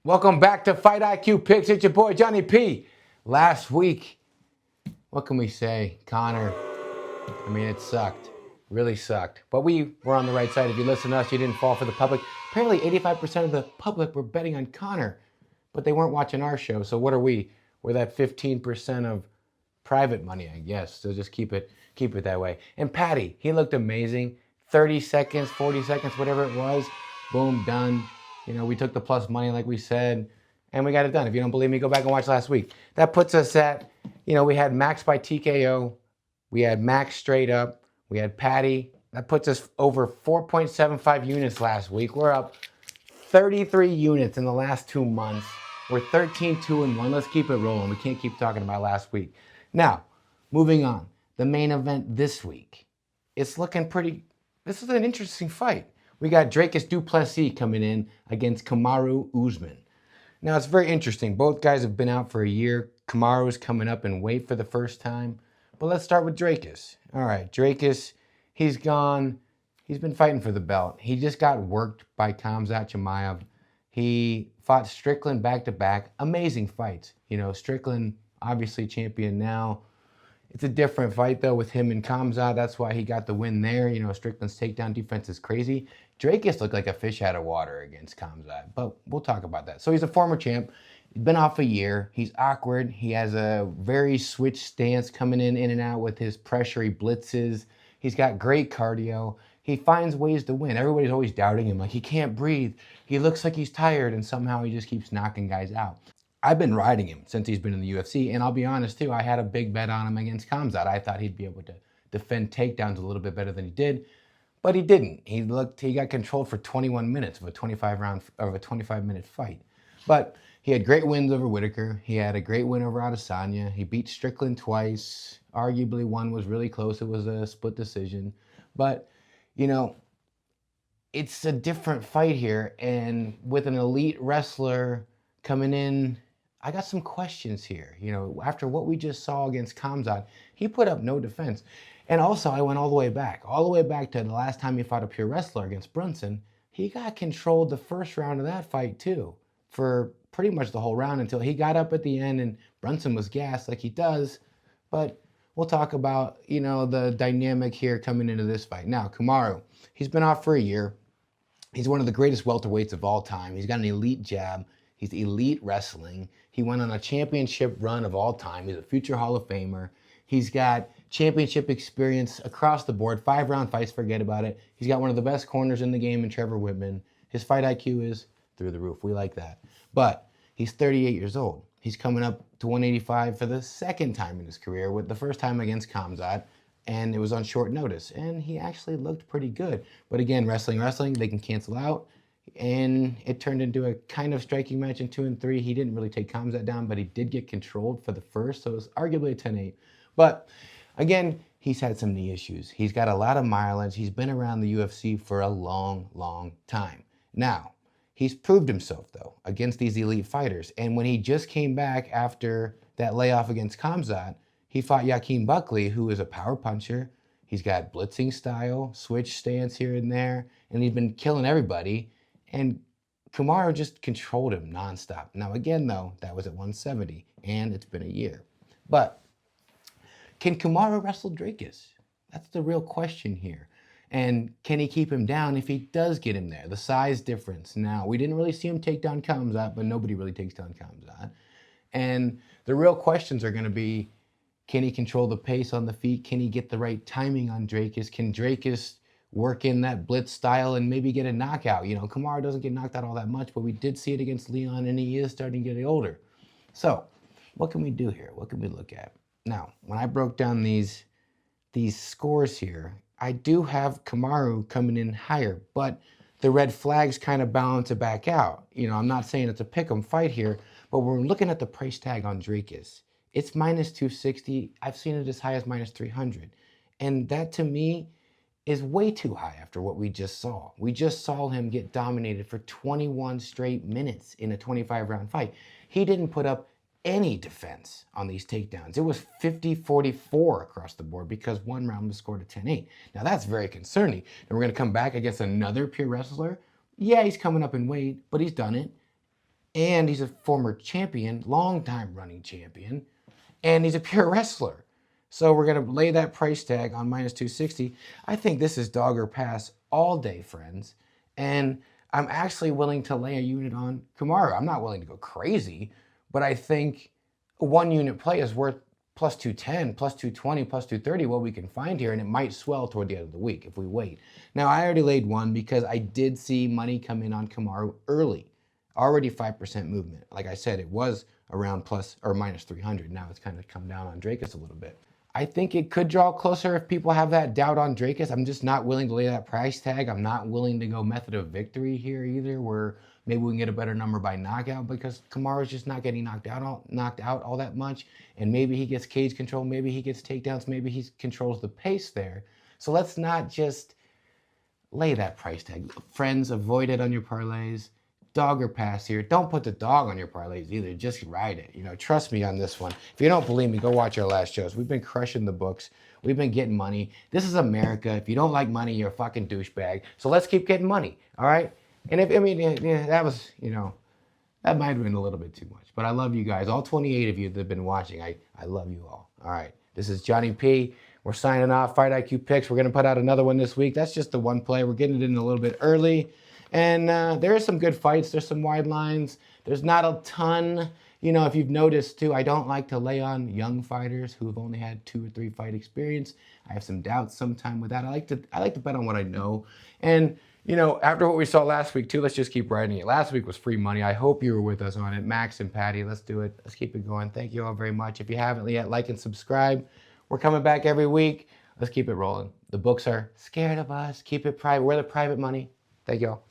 Welcome back to Fight IQ Picks. It's your boy Johnny P. Last week, what can we say? Conor, it sucked. Really sucked. But we were on the right side. If you listen to us, you didn't fall for the public. Apparently 85% of the public were betting on Conor, but they weren't watching our show. So what are we? We're that 15% of private money, I guess. So just keep it that way. And Patty, he looked amazing. 30 seconds, 40 seconds, whatever it was. Boom, done. We took the plus money like we said, and we got it done. If you don't believe me, go back and watch last week. That puts us at, we had Max by TKO. We had Max straight up. We had Patty. That puts us over 4.75 units last week. We're up 33 units in the last 2 months. We're 13-2-1. Let's keep it rolling. We can't keep talking about last week. Now, moving on. The main event this week. It's looking pretty. This is an interesting fight. We got Dricus du Plessis coming in against Kamaru Usman. Now, it's very interesting. Both guys have been out for a year. Kamaru's coming up in weight for the first time. But let's start with Dricus. All right, Dricus, he's gone. He's been fighting for the belt. He just got worked by Khamzat Chimaev. He fought Strickland back-to-back. Amazing fights. Strickland, obviously champion now. It's a different fight, though, with him and Khamzat. That's why he got the win there. Strickland's takedown defense is crazy. Dricus looked like a fish out of water against Khamzat, but we'll talk about that. So he's a former champ. He's been off a year. He's awkward. He has a very switch stance coming in and out with his pressure. He blitzes. He's got great cardio. He finds ways to win. Everybody's always doubting him. Like, he can't breathe. He looks like he's tired, and somehow he just keeps knocking guys out. I've been riding him since he's been in the UFC, and I'll be honest too, I had a big bet on him against Khamzat. I thought he'd be able to defend takedowns a little bit better than he did, but he didn't. He got controlled for 21 minutes of a 25-minute fight. But he had great wins over Whitaker. He had a great win over Adesanya. He beat Strickland twice. Arguably one was really close. It was a split decision. But, it's a different fight here, and with an elite wrestler coming in, I got some questions here. After what we just saw against Khamzat, he put up no defense. And also, I went all the way back to the last time he fought a pure wrestler against Brunson. He got controlled the first round of that fight, too, for pretty much the whole round until he got up at the end and Brunson was gassed like he does. But we'll talk about, the dynamic here coming into this fight. Now, Kamaru, he's been off for a year. He's one of the greatest welterweights of all time. He's got an elite jab. He's elite wrestling. He went on a championship run of all time. He's a future Hall of Famer. He's got championship experience across the board. 5-round fights, forget about it. He's got one of the best corners in the game in Trevor Whitman. His fight IQ is through the roof. We like that. But he's 38 years old. He's coming up to 185 for the second time in his career, with the first time against Khamzat, and it was on short notice. And he actually looked pretty good. But again, wrestling, they can cancel out. And it turned into a kind of striking match in 2 and 3. He didn't really take Khamzat down, but he did get controlled for the first, so it was arguably a 10-8. But again, he's had some knee issues. He's got a lot of mileage. He's been around the UFC for a long, long time. Now, he's proved himself, though, against these elite fighters. And when he just came back after that layoff against Khamzat, he fought Joaquin Buckley, who is a power puncher. He's got blitzing style, switch stance here and there, and he's been killing everybody. And Kamaru just controlled him nonstop. Now, again, though, that was at 170, and it's been a year. But can Kamaru wrestle Dricus? That's the real question here. And can he keep him down if he does get him there? The size difference. Now, we didn't really see him take down Khamzat, but nobody really takes down Khamzat. And the real questions are going to be, can he control the pace on the feet? Can he get the right timing on Dricus? Can Dricus work in that blitz style and maybe get a knockout? Kamaru doesn't get knocked out all that much, but we did see it against Leon, and he is starting to get older. So what can we do here? What can we look at? Now, when I broke down these scores here, I do have Kamaru coming in higher, but the red flags kind of balance it back out. I'm not saying it's a pick'em fight here, but we're looking at the price tag on Dricus. It's minus 260. I've seen it as high as minus 300. And that, to me, is way too high after what we just saw. We just saw him get dominated for 21 straight minutes in a 25-round fight. He didn't put up any defense on these takedowns. It was 50-44 across the board because one round was scored at 10-8. Now that's very concerning. And we're going to come back against another pure wrestler. Yeah, he's coming up in weight, but he's done it. and he's a former champion, long-time running champion, and he's a pure wrestler. So we're going to lay that price tag on minus 260. I think this is dog or pass all day, friends. And I'm actually willing to lay a unit on Kamaru. I'm not willing to go crazy, but I think a one unit play is worth plus 210, plus 220, plus 230, what we can find here, and it might swell toward the end of the week if we wait. Now, I already laid one because I did see money come in on Kamaru early. Already 5% movement. Like I said, it was around plus or minus 300. Now it's kind of come down on Dricus a little bit. I think it could draw closer if people have that doubt on Dricus. I'm just not willing to lay that price tag. I'm not willing to go method of victory here either, where maybe we can get a better number by knockout, because Kamaru's just not getting knocked out all that much. And maybe he gets cage control, maybe he gets takedowns, maybe he controls the pace there. So let's not just lay that price tag. Friends, avoid it on your parlays. Dog or pass here. Don't put the dog on your parlays either. Just ride it. Trust me on this one. If you don't believe me, go watch our last shows. We've been crushing the books. We've been getting money. This is America. If you don't like money, you're a fucking douchebag. So let's keep getting money. All right? And that was, that might have been a little bit too much. But I love you guys. All 28 of you that have been watching. I love you all. All right. This is Johnny P. We're signing off. Fight IQ Picks. We're going to put out another one this week. That's just the one play. We're getting it in a little bit early. And there are some good fights. There's some wide lines. There's not a ton. If you've noticed too, I don't like to lay on young fighters who have only had 2 or 3 fight experience. I have some doubts sometime with that. I like to bet on what I know. And after what we saw last week too, let's just keep riding it. Last week was free money. I hope you were with us on it. Max and Patty, let's do it. Let's keep it going. Thank you all very much. If you haven't yet, like and subscribe. We're coming back every week. Let's keep it rolling. The books are scared of us. Keep it private. We're the private money. Thank you all.